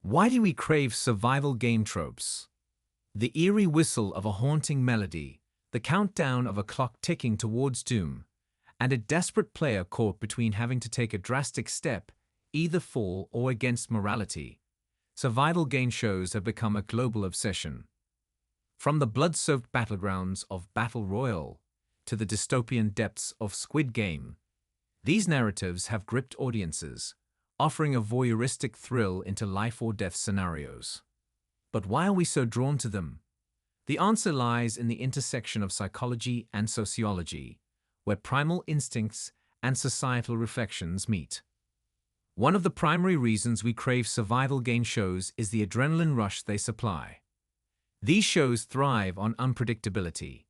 Why do we crave survival game tropes? The eerie whistle of a haunting melody, the countdown of a clock ticking towards doom, and a desperate player caught between having to take a drastic step, either for or against morality. Survival game shows have become a global obsession. From the blood-soaked battlegrounds of Royale to the dystopian depths of Squid Game, these narratives have gripped audiences, offering a voyeuristic thrill into life-or-death scenarios. But why are we so drawn to them? The answer lies in the intersection of psychology and sociology, where primal instincts and societal reflections meet. One of the primary reasons we crave survival game shows is the adrenaline rush they supply. These shows thrive on unpredictability.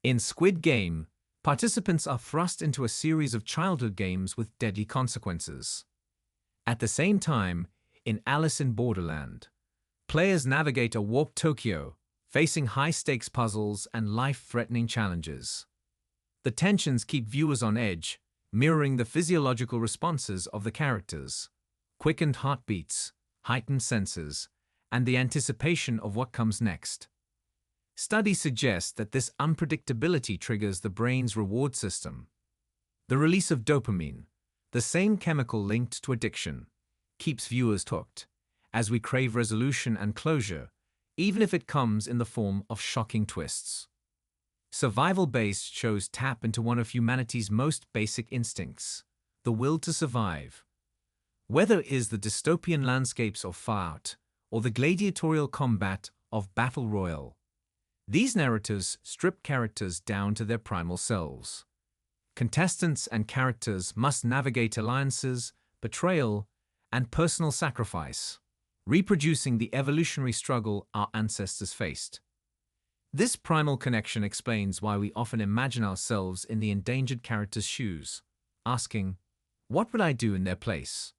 In Squid Game, participants are thrust into a series of childhood games with deadly consequences. At the same time, in Alice in Borderland, players navigate a warped Tokyo, facing high-stakes puzzles and life-threatening challenges. The tensions keep viewers on edge, mirroring the physiological responses of the characters: quickened heartbeats, heightened senses, and the anticipation of what comes next. Studies suggest that this unpredictability triggers the brain's reward system. The release of dopamine, the same chemical linked to addiction, keeps viewers hooked, as we crave resolution and closure, even if it comes in the form of shocking twists. Survival-based shows tap into one of humanity's most basic instincts, the will to survive. Whether it is the dystopian landscapes of Fallout or the gladiatorial combat of Battle Royale, these narratives strip characters down to their primal selves. Contestants and characters must navigate alliances, betrayal, and personal sacrifice, reproducing the evolutionary struggle our ancestors faced. This primal connection explains why we often imagine ourselves in the endangered character's shoes, asking, "What would I do in their place?"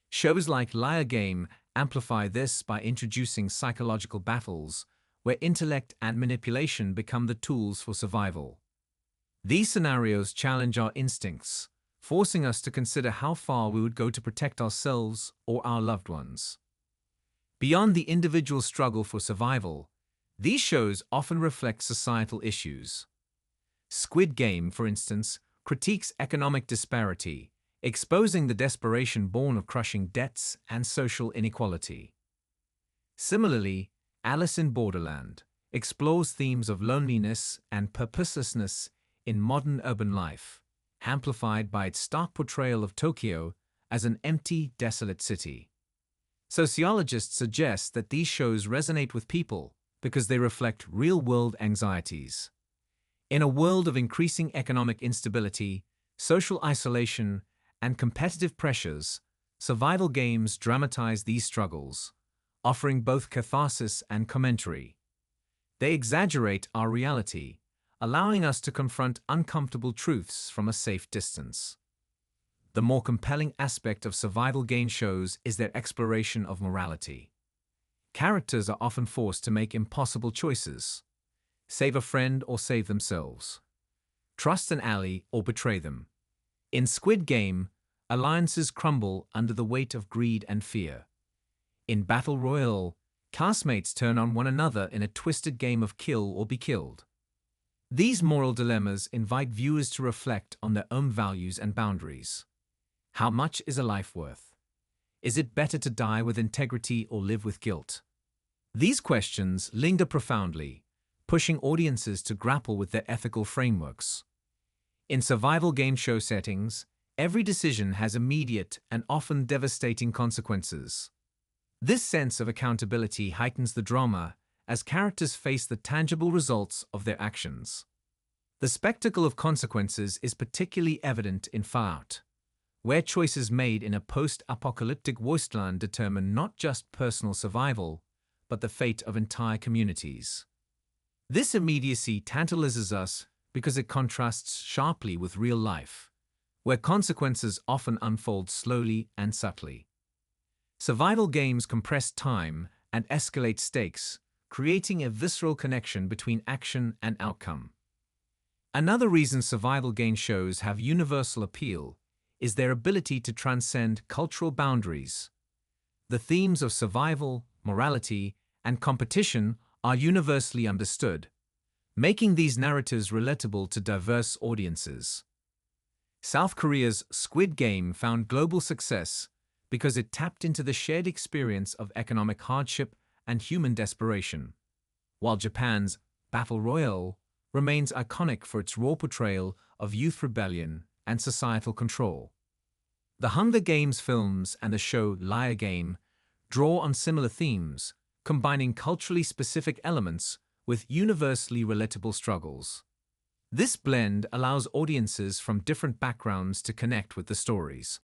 Shows like Liar Game amplify this by introducing psychological battles where intellect and manipulation become the tools for survival. These scenarios challenge our instincts, forcing us to consider how far we would go to protect ourselves or our loved ones. Beyond the individual struggle for survival, these shows often reflect societal issues. Squid Game, for instance, critiques economic disparity, exposing the desperation born of crushing debts and social inequality. Similarly, Alice in Borderland explores themes of loneliness and purposelessness in modern urban life, amplified by its stark portrayal of Tokyo as an empty, desolate city. Sociologists suggest that these shows resonate with people because they reflect real-world anxieties. In a world of increasing economic instability, social isolation, and competitive pressures, survival games dramatize these struggles, offering both catharsis and commentary. They exaggerate our reality, allowing us to confront uncomfortable truths from a safe distance. The more compelling aspect of survival game shows is their exploration of morality. Characters are often forced to make impossible choices: save a friend or save themselves, trust an ally or betray them. In Squid Game, alliances crumble under the weight of greed and fear. In Battle Royale, castmates turn on one another in a twisted game of kill or be killed. These moral dilemmas invite viewers to reflect on their own values and boundaries. How much is a life worth? Is it better to die with integrity or live with guilt? These questions linger profoundly, pushing audiences to grapple with their ethical frameworks. In survival game show settings, every decision has immediate and often devastating consequences. This sense of accountability heightens the drama as characters face the tangible results of their actions. The spectacle of consequences is particularly evident in Fallout, where choices made in a post-apocalyptic wasteland determine not just personal survival, but the fate of entire communities. This immediacy tantalizes us because it contrasts sharply with real life, where consequences often unfold slowly and subtly. Survival games compress time and escalate stakes, creating a visceral connection between action and outcome. Another reason survival game shows have universal appeal is their ability to transcend cultural boundaries. The themes of survival, morality, and competition are universally understood, making these narratives relatable to diverse audiences. South Korea's Squid Game found global success because it tapped into the shared experience of economic hardship and human desperation, while Japan's Royale remains iconic for its raw portrayal of youth rebellion and societal control. The Hunger Games films and the show Liar Game draw on similar themes, combining culturally specific elements with universally relatable struggles. This blend allows audiences from different backgrounds to connect with the stories.